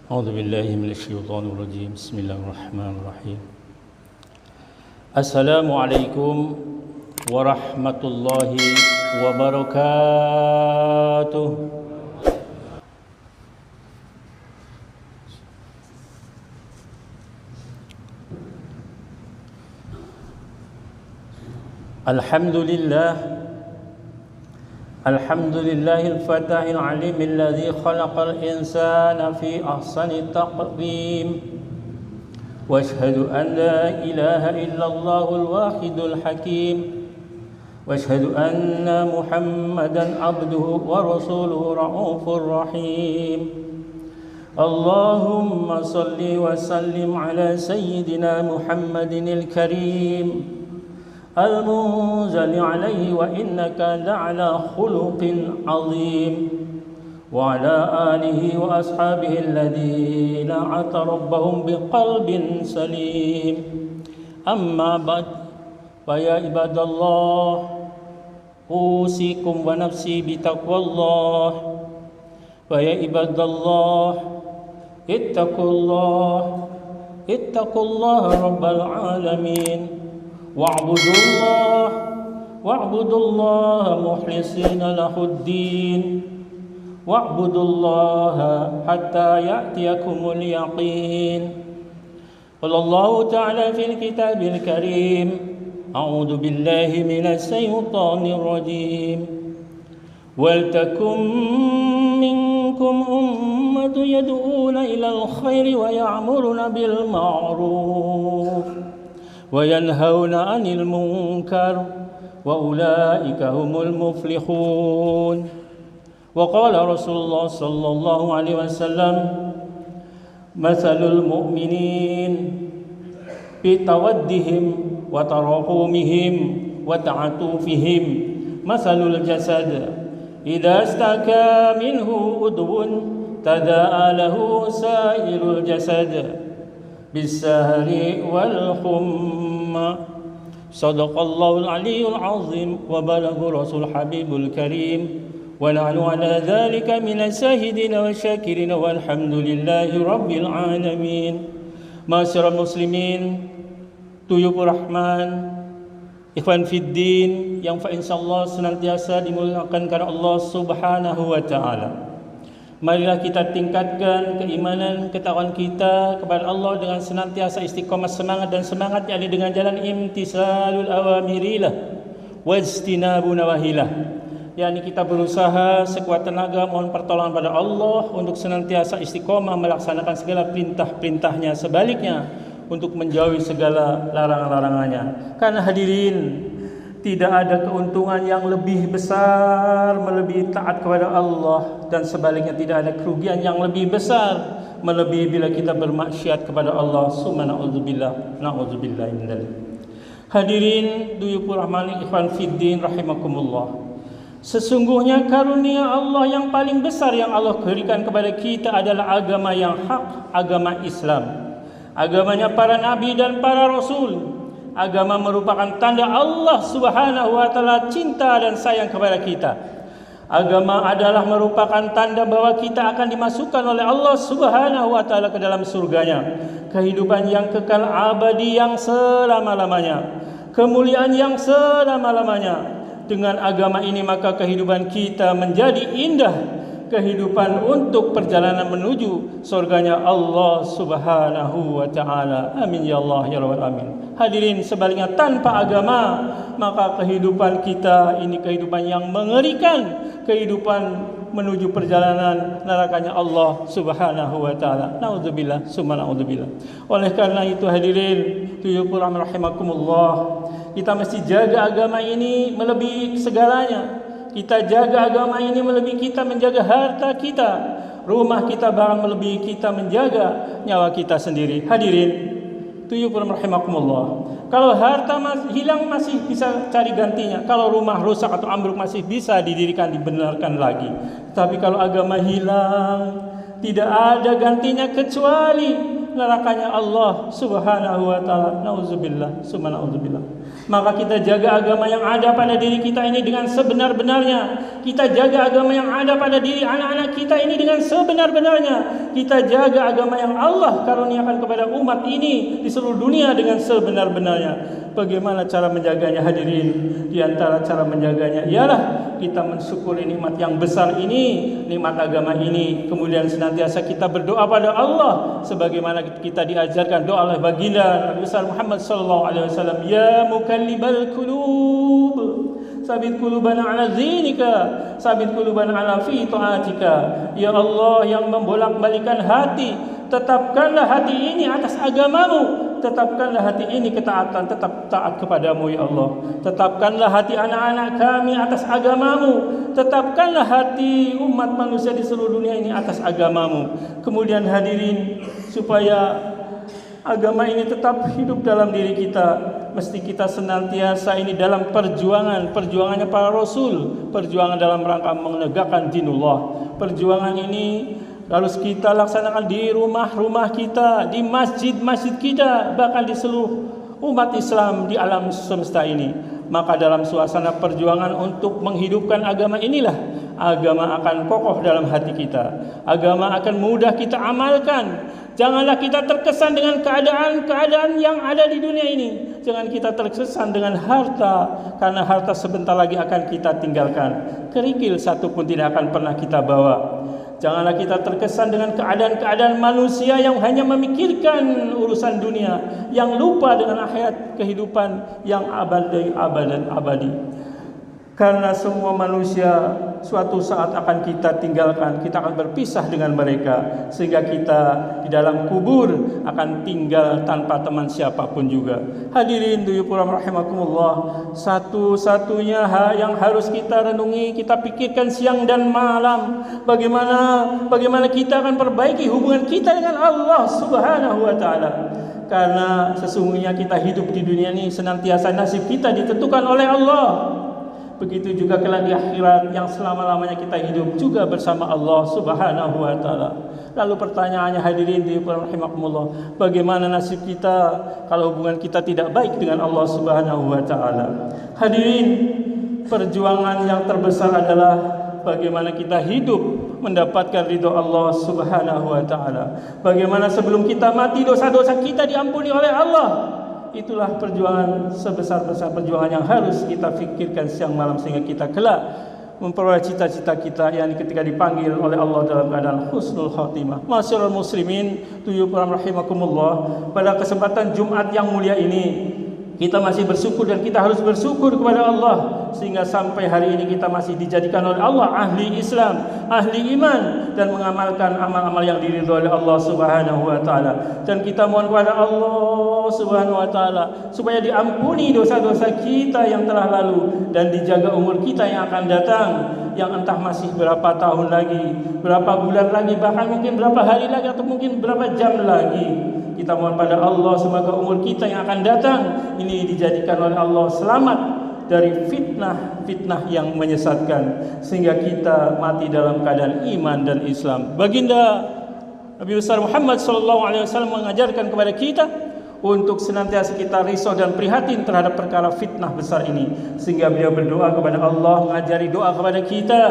أعوذ بالله من الشيطان الرجيم بسم الله الرحمن الرحيم السلام عليكم ورحمة الله وبركاته الحمد لله الفتاح العليم الذي خلق الإنسان في أحسن تقويم واشهد أن لا إله إلا الله الواحد الحكيم واشهد أن محمدا عبده ورسوله رؤوف رحيم اللهم صل وسلم على سيدنا محمد الكريم المنزل عليه وإنك لعلى خلق عظيم وعلى آله وأصحابه الذين عتوا ربهم بقلب سليم أما بعد فيا عباد الله أوصيكم ونفسي بتقوى الله فيا عباد الله اتقوا الله رب العالمين واعبدوا الله مخلصين له الدين واعبدوا الله حتى يأتيكم اليقين قال الله تعالى في الكتاب الكريم أعوذ بالله من الشيطان الرجيم ولتكن منكم أمة يدعون إلى الخير ويأمرون بالمعروف وينهون عن المنكر وأولئك هم المفلحون وقال رسول الله صلى الله عليه وسلم مثل المؤمنين بتودهم وتراحمهم وتعاطفهم مثل الجسد إذا اشتكى منه عضو تداعى له سائر الجسد بالسهر والحمى صدق الله العلي العظيم وبلغ رسول حبيب الكريم ونحن على ذلك من الشاهدين والشاكرين والحمد لله رب العالمين. Ma'asyiral muslimin, tuyubur rahman, ikhwan fiddin yang insyaallah senantiasa dimuliakan karena Allah Subhanahu wa taala. Marilah kita tingkatkan keimanan, ketakwaan kita kepada Allah dengan senantiasa istiqamah semangat dan semangat yakni dengan jalan imtisalul awamirilah wajtinabu nawahilah, yakni kita berusaha sekuat tenaga mohon pertolongan pada Allah untuk senantiasa istiqamah melaksanakan segala perintah-perintahnya, sebaliknya untuk menjauhi segala larangan-larangannya. Karena hadirin, tidak ada keuntungan yang lebih besar melebihi taat kepada Allah, dan sebaliknya tidak ada kerugian yang lebih besar melebihi bila kita bermaksiat kepada Allah. Subhanallah, na'udzubillah min dzalik. Hadirin duyufur rahmani ikhwan fiddin rahimakumullah. Sesungguhnya karunia Allah yang paling besar yang Allah berikan kepada kita adalah agama yang hak, agama Islam. Agamanya para nabi dan para rasul. Agama merupakan tanda Allah Subhanahu wa taala cinta dan sayang kepada kita. Agama adalah merupakan tanda bahwa kita akan dimasukkan oleh Allah Subhanahu wa taala ke dalam surganya, kehidupan yang kekal abadi yang selama-lamanya, kemuliaan yang selama-lamanya. Dengan agama ini maka kehidupan kita menjadi indah, kehidupan untuk perjalanan menuju surganya Allah Subhanahu wa taala. Amin ya Allah ya rabbal alamin. Hadirin, sebaliknya tanpa agama maka kehidupan kita ini kehidupan yang mengerikan, kehidupan menuju perjalanan nerakanya Allah Subhanahu wa taala. Nauzubillah, summa nauzubillah. Oleh karena itu hadirin, tuyubur rahimakumullah, kita mesti jaga agama ini melebihi segalanya. Kita jaga agama ini melebihi kita menjaga harta kita, rumah kita, bahkan melebihi kita menjaga nyawa kita sendiri. Hadirin tuyubur rahimakumullah, kalau harta hilang masih bisa cari gantinya, kalau rumah rusak atau ambruk masih bisa didirikan, dibenarkan lagi. Tapi kalau agama hilang, tidak ada gantinya kecuali nerakanya Allah Subhanahu wa taala. Nauzubillah, summa nauzubillah. Maka kita jaga agama yang ada pada diri kita ini dengan sebenar-benarnya. Kita jaga agama yang ada pada diri anak-anak kita ini dengan sebenar-benarnya. Kita jaga agama yang Allah karuniakan kepada umat ini di seluruh dunia dengan sebenar-benarnya. Bagaimana cara menjaganya hadirin? Di antara cara menjaganya ialah kita mensyukuri nikmat yang besar ini, nikmat agama ini. Kemudian senantiasa kita berdoa pada Allah sebagaimana kita diajarkan doa oleh baginda Nabi besar Muhammad sallallahu alaihi wasallam, ya mukallibal qulub, sabit qulubana ala zinika, sabit qulubana ala fi taatika. Ya Allah yang membolak-balikan hati, tetapkanlah hati ini atas agamamu. Tetapkanlah hati ini ketaatan, tetap taat kepadamu ya Allah. Tetapkanlah hati anak-anak kami atas agamamu. Tetapkanlah hati umat manusia di seluruh dunia ini atas agamamu. Kemudian hadirin, supaya agama ini tetap hidup dalam diri kita, mesti kita senantiasa ini dalam perjuangannya para rasul, perjuangan dalam rangka menegakkan dinullah. Perjuangan ini harus kita laksanakan di rumah-rumah kita, di masjid-masjid kita, bahkan di seluruh umat Islam di alam semesta ini. Maka dalam suasana perjuangan untuk menghidupkan agama inilah, agama akan kokoh dalam hati kita. Agama akan mudah kita amalkan. Janganlah kita terkesan dengan keadaan-keadaan yang ada di dunia ini. Jangan kita terkesan dengan harta, karena harta sebentar lagi akan kita tinggalkan. Kerikil satu pun tidak akan pernah kita bawa. Janganlah kita terkesan dengan keadaan-keadaan manusia yang hanya memikirkan urusan dunia, yang lupa dengan akhirat kehidupan yang abadi. Karena semua manusia suatu saat akan kita tinggalkan, kita akan berpisah dengan mereka, sehingga kita di dalam kubur akan tinggal tanpa teman siapapun juga. Hadirin duyupuram rahimakumullah, satu-satunya yang harus kita renungi, kita pikirkan siang dan malam, bagaimana kita akan perbaiki hubungan kita dengan Allah Subhanahu wa taala. Karena sesungguhnya kita hidup di dunia ini senantiasa nasib kita ditentukan oleh Allah. Begitu juga kelak di akhirat yang selama-lamanya kita hidup juga bersama Allah Subhanahu wa taala. Lalu pertanyaannya hadirin di rahimakumullah, bagaimana nasib kita kalau hubungan kita tidak baik dengan Allah Subhanahu wa taala? Hadirin, perjuangan yang terbesar adalah bagaimana kita hidup mendapatkan ridho Allah Subhanahu wa taala. Bagaimana sebelum kita mati dosa-dosa kita diampuni oleh Allah. Itulah perjuangan sebesar-besar perjuangan yang harus kita fikirkan siang malam, sehingga kita kelak memperoleh cita-cita kita yang ketika dipanggil oleh Allah dalam keadaan husnul khatimah. Masyarul muslimin, tuyuburam rahimakumullah, pada kesempatan Jumat yang mulia ini kita masih bersyukur dan kita harus bersyukur kepada Allah, sehingga sampai hari ini kita masih dijadikan oleh Allah ahli Islam, ahli iman, dan mengamalkan amal-amal yang diridhoi oleh Allah Subhanahu wa taala. Dan kita mohon kepada Allah Subhanahu wa taala supaya diampuni dosa-dosa kita yang telah lalu dan dijaga umur kita yang akan datang, yang entah masih berapa tahun lagi, berapa bulan lagi, bahkan mungkin berapa hari lagi, atau mungkin berapa jam lagi. Kita mohon pada Allah semoga umur kita yang akan datang ini dijadikan oleh Allah selamat dari fitnah yang menyesatkan, sehingga kita mati dalam keadaan iman dan Islam. Baginda Nabi besar Muhammad sallallahu alaihi wasallam mengajarkan kepada kita untuk senantiasa kita risau dan prihatin terhadap perkara fitnah besar ini, sehingga beliau berdoa kepada Allah, mengajari doa kepada kita,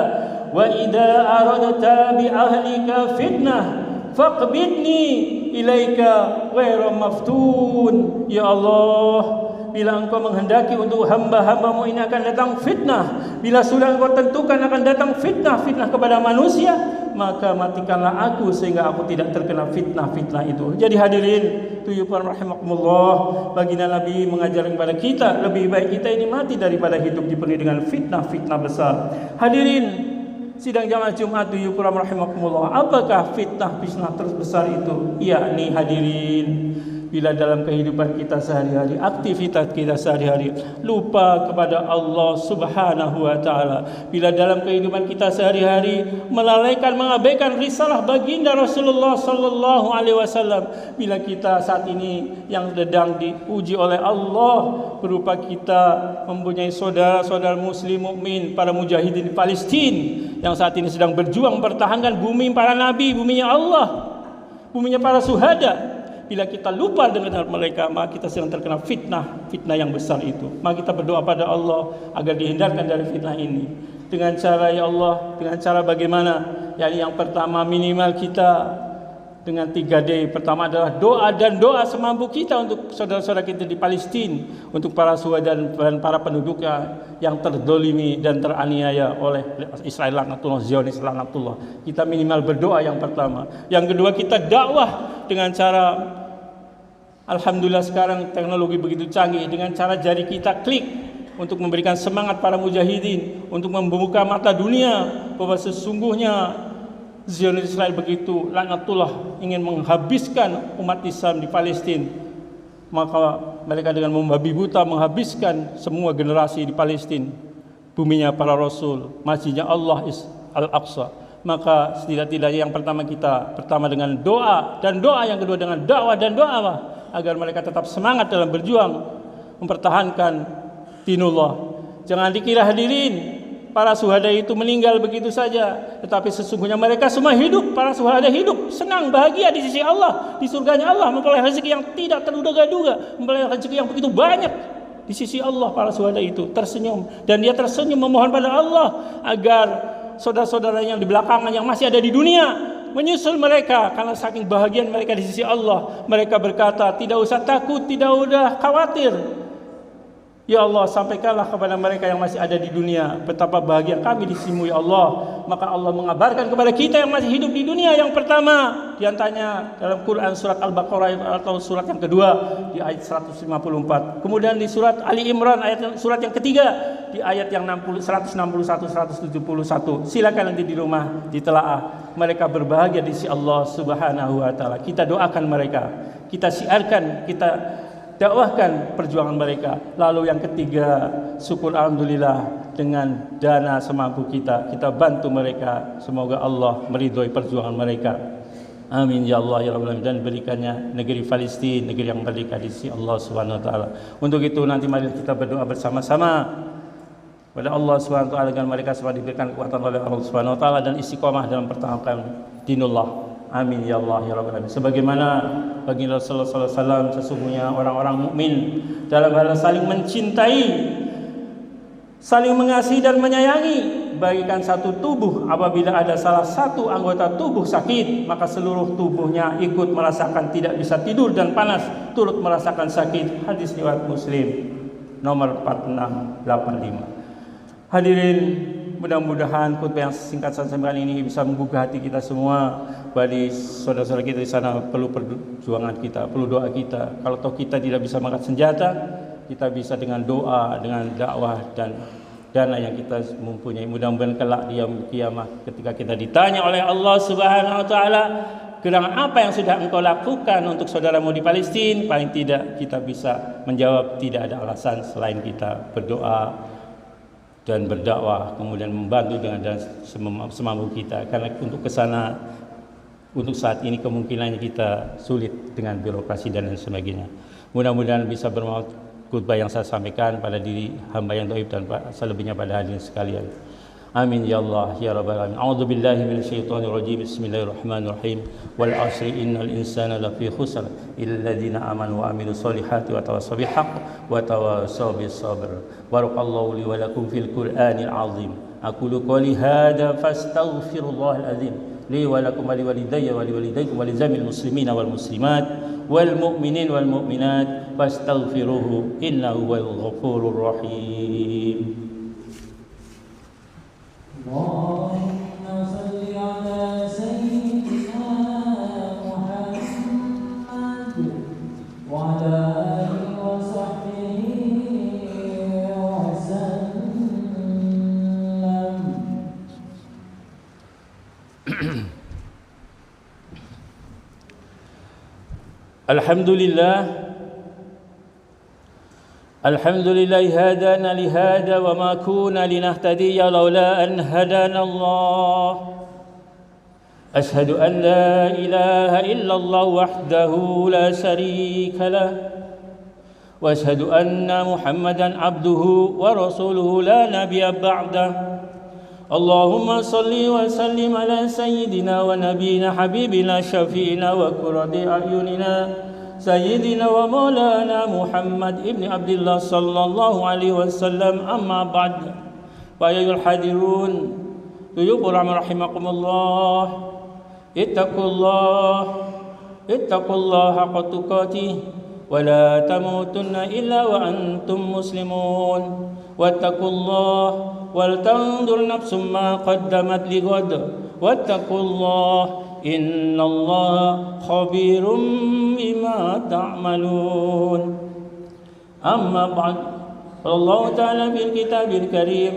wa idza aradta bi ahlika fitnah faqbidni ilaika ghairu maftun. Ya Allah, bila engkau menghendaki untuk hamba-hambamu ini akan datang fitnah, bila sudah engkau tentukan akan datang fitnah kepada manusia, maka matikanlah aku sehingga aku tidak terkena fitnah itu. Jadi hadirin tuyuban rahimakumullah, baginda Nabi mengajarkan kepada kita, lebih baik kita ini mati daripada hidup dipenuhi dengan fitnah besar. Hadirin sidang jamaah Jumat tuyuban rahimakumullah, apakah fitnah terbesar itu? Yakni hadirin, bila dalam kehidupan kita sehari-hari, aktivitas kita sehari-hari lupa kepada Allah Subhanahu wa taala, bila dalam kehidupan kita sehari-hari mengabaikan risalah baginda Rasulullah sallallahu alaihi wasallam, bila kita saat ini yang sedang diuji oleh Allah berupa kita mempunyai saudara-saudara muslim mukmin, para mujahidin di Palestina yang saat ini sedang berjuang mempertahankan bumi para nabi, buminya Allah, buminya para syuhada, Bila kita lupa dengan mereka, maka kita sedang terkena fitnah yang besar itu. Maka kita berdoa pada Allah agar dihindarkan dari fitnah ini. Dengan cara, ya Allah, dengan cara bagaimana? Yang pertama, minimal kita dengan 3D. Pertama adalah doa dan doa semampu kita untuk saudara-saudara kita di Palestina, untuk para saudara dan para penduduknya yang terdolimi dan teraniaya oleh Israel laknatullah, Zionis laknatullah. Kita minimal berdoa yang pertama. Yang kedua, kita dakwah dengan cara, alhamdulillah sekarang teknologi begitu canggih, dengan cara jari kita klik untuk memberikan semangat para mujahidin, untuk membuka mata dunia bahwa sesungguhnya Zionis Israel begitu laknatullah ingin menghabiskan umat Islam di Palestina. Maka mereka dengan membabi buta menghabiskan semua generasi di Palestina, buminya para rasul, masjidnya Allah Al-Aqsa. Maka setidak-tidaknya yang pertama dengan doa, dan doa yang kedua dengan dakwah dan doa agar mereka tetap semangat dalam berjuang mempertahankan dinullah. Jangan dikira hadirin para syuhada itu meninggal begitu saja, tetapi sesungguhnya mereka semua hidup. Para syuhada hidup senang bahagia di sisi Allah, di surganya Allah, memperoleh rezeki yang tidak terduga-duga, memperoleh rezeki yang begitu banyak di sisi Allah. Para syuhada itu tersenyum, dan dia tersenyum memohon pada Allah agar saudara-saudara yang di belakangan yang masih ada di dunia menyusul mereka, karena saking bahagia mereka di sisi Allah. Mereka berkata, tidak usah takut, tidak usah khawatir. Ya Allah, sampaikanlah kepada mereka yang masih ada di dunia betapa bahagia kami di sisimu, ya Allah. Maka Allah mengabarkan kepada kita yang masih hidup di dunia, yang pertama diantaranya dalam Quran surat Al-Baqarah atau surat yang kedua di ayat 154. Kemudian di surat Ali Imran surat yang ketiga di ayat yang 161 171. Silakan nanti di rumah ditelaah. Mereka berbahagia di sisi Allah Subhanahu wa taala. Kita doakan mereka, kita siarkan, kita dakwahkan perjuangan mereka. Lalu yang ketiga, syukur alhamdulillah dengan dana semampu kita bantu mereka. Semoga Allah meridhoi perjuangan mereka. Amin ya Allah ya Rabbal alamin, dan berikannya negeri Palestina negeri yang merdeka di sisi Allah Subhanahu wa taala. Untuk itu nanti mari kita berdoa bersama-sama pada Allah Subhanahu wa taala agar mereka semua diberikan kekuatan oleh Allah Subhanahu wa taala dan istiqomah dalam pertahankan dinullah. Amin ya Allah ya Rabbal alamin. Sebagaimana baginda Rasulullah sallallahu alaihi wasallam, sesungguhnya orang-orang mukmin dalam hal saling mencintai, saling mengasihi dan menyayangi, bagikan satu tubuh. Apabila ada salah satu anggota tubuh sakit, maka seluruh tubuhnya ikut merasakan tidak bisa tidur dan panas, turut merasakan sakit. Hadis riwayat Muslim nomor 4685. Hadirin, mudah-mudahan khutbah yang singkat saya sampaikan ini bisa menggugah hati kita semua. Bagi saudara-saudara kita di sana, perlu perjuangan kita, perlu doa kita. Kalau toh kita tidak bisa mengangkat senjata, kita bisa dengan doa, dengan dakwah dan dana yang kita mempunyai. Mudah-mudahan kelak di yaumul kiamah ketika kita ditanya oleh Allah Subhanahu wa taala, gerangan apa yang sudah engkau lakukan untuk saudaramu di Palestina, paling tidak kita bisa menjawab tidak ada alasan selain kita berdoa dan berdakwah, kemudian membantu dengan semampu kita. Karena untuk kesana, untuk saat ini kemungkinannya kita sulit dengan birokrasi dan lain sebagainya. Mudah-mudahan bisa bermanfaat khutbah yang saya sampaikan pada diri hamba yang dhaif dan selebihnya pada hadirin sekalian. Amin ya Allah ya Rabbal alamin. A'udzu billahi minasyaitonir rajim. Bismillahirrahmanirrahim. Wal 'asri innal insana lafi khusr illa alladziina aamanu wa 'amilus solihati wa tawassaw bil haqq wa tawassaw bis sabr. Barakallahu li wa lakum fil Qur'anil 'azim. Aqulu qouli hadza fastaghfirullahal 'azim li wa lakum wa liwalidayya wa liwalidaykum wa lizamil muslimina wal muslimat wal mu'minin wal mu'minat fastaghfiruhu innahu huwal ghafurur rahim. Allahumma salli ala sayyidina Muhammad wa ala alihi wa sahbihi wa sallam. Alhamdulillah hadana li hada wa ma kunna linahtadiya laula an hadana Allah. Ashhadu an la ilaha illallah wahdahu la sharika lah wa ashhadu anna Muhammadan abduhu wa rasuluhu la nabiyya ba'dah. Allahumma salli wa sallim ala sayyidina wa nabiyyina habibina syafi'ina wa qurrati a'yunina سيدنا ومولانا محمد ابن عبد الله صلى الله عليه وسلم. أما بعد، فأيها الحاضرون ضيوف رحمكم الله، اتقوا الله حق تقاته ولا تموتن إلا وأنتم مسلمون. واتقوا الله ولتنظر نفس ما قدمت لغد، واتقوا الله إن الله خبير بما تعملون. أما بعد، قال الله تعالى في الكتاب الكريم: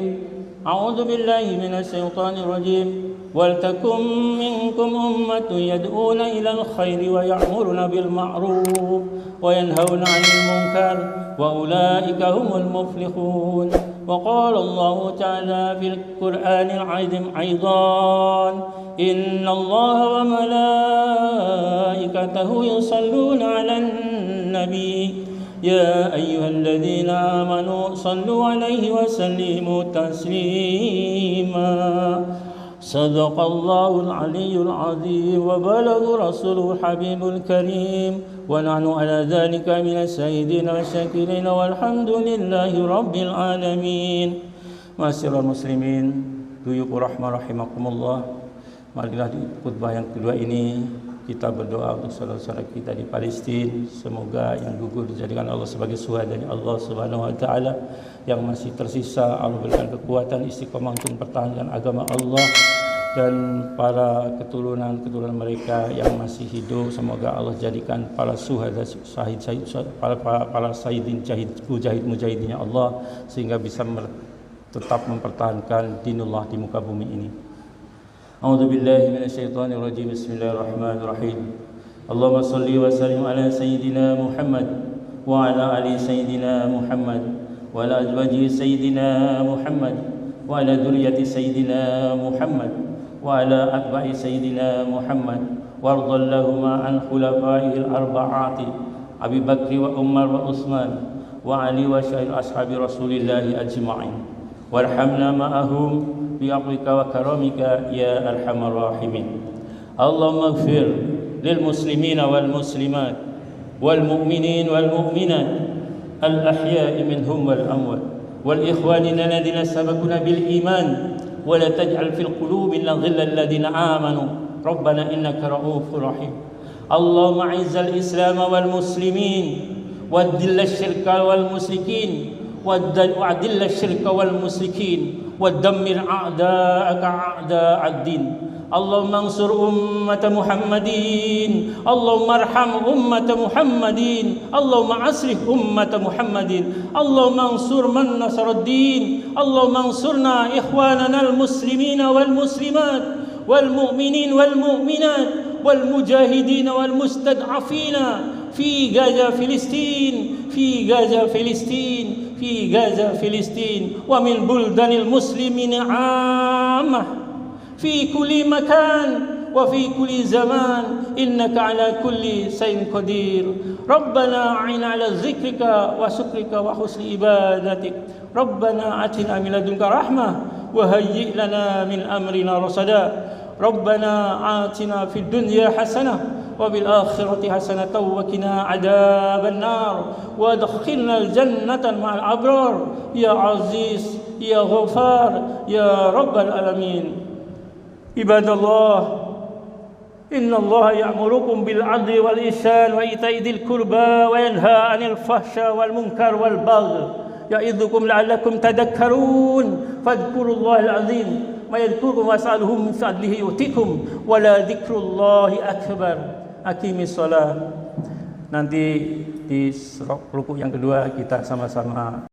أعوذ بالله من الشيطان الرجيم، ولتكن منكم أمة يدعون إلى الخير ويأمرون بالمعروف وينهون عن المنكر وأولئك هم المفلحون. وقال الله تعالى في القرآن العظيم أيضا: إن الله وملائكته يصلون على النبي يا أيها الذين آمنوا صلوا عليه وسلموا تسليما. صدق الله العلي العظيم وبلغ رسوله الحبيب الكريم، ونحن على ذلك من الشاهدين والشاكرين والحمد لله رب العالمين. Masyaallah muslimin, duyuq rahimakumullah. Marilah di khutbah yang kedua ini kita berdoa untuk saudara-saudara kita di Palestina. Semoga yang gugur dijadikan Allah sebagai syuhada dari Allah Subhanahu wa taala. Yang masih tersisa Allah berikan kekuatan istiqomah untuk mempertahankan agama Allah, dan para keturunan mereka yang masih hidup semoga Allah jadikan para syuhada, para syahidin, mujahidinnya Allah, sehingga bisa tetap mempertahankan dinullah di muka bumi ini. A'udzu billahi minasyaitonir rajim. Bismillahirrahmanirrahim. Allahumma shalli wa sallim ala sayyidina Muhammad wa ala ali sayyidina Muhammad wa ala azwaji sayyidina Muhammad wa ala dzurriyyati sayyidina Muhammad wa ala atba'i sayyidina Muhammad wardallahuma an khulafa'il arba'ati Abi Bakr wa Umar wa Utsman wa Ali wa sa'ir ashabi Rasulillahi ajma'in warhamna ma'ahum bi'afwika wa karamika ya arhamar rahimin. Allahumma ighfir lil muslimina wal muslimat wal mu'minin wal mu'minat al ahya'i minhum wal amwat wal ikhwanina alladhina sabaquna bil iman wa la taj'al fil qulubina ghillan alladhina amanu rabbana innaka ra'ufur rahim. Allahumma izzal islam wal muslimin waddil asyirka wal musyrikin وأذل الشرك والمشركين ودمر أعداءك أعداء الدين. اللهم انصر أمة محمد، اللهم ارحم أمة محمد، اللهم أصلح أمة محمد، اللهم انصر من نصر الدين، اللهم انصرنا إخواننا المسلمين والمسلمات والمؤمنين والمؤمنات والمجاهدين والمستضعفين في غزة فلسطين، في غزة فلسطين، في غزة فلسطين ومن بلدان المسلمين عامة في كل مكان وفي كل زمان، إنك على كل شيء قدير. ربنا أعنا على ذكرك وشكرك وحسن عبادتك. ربنا آتنا من لدنك رحمة وهيئ لنا من أمرنا رشدا. ربنا آتنا في الدنيا حسنة وبالآخرة حسنة وقنا عذاب النار وادخلنا الجنة مع الأبرار يا عزيز يا غفار يا رب العالمين. عباد الله، إن الله يأمركم بالعدل والإحسان وإيتاء ذي القربى وينهى عن الفحشاء والمنكر والبغي يعظكم لعلكم تذكرون. فاذكروا الله العظيم ما يذكركم واسألوه من فضله يؤتكم ولا ذكر الله أكبر. Aqimis shalah. Nanti di rukuk yang kedua kita sama-sama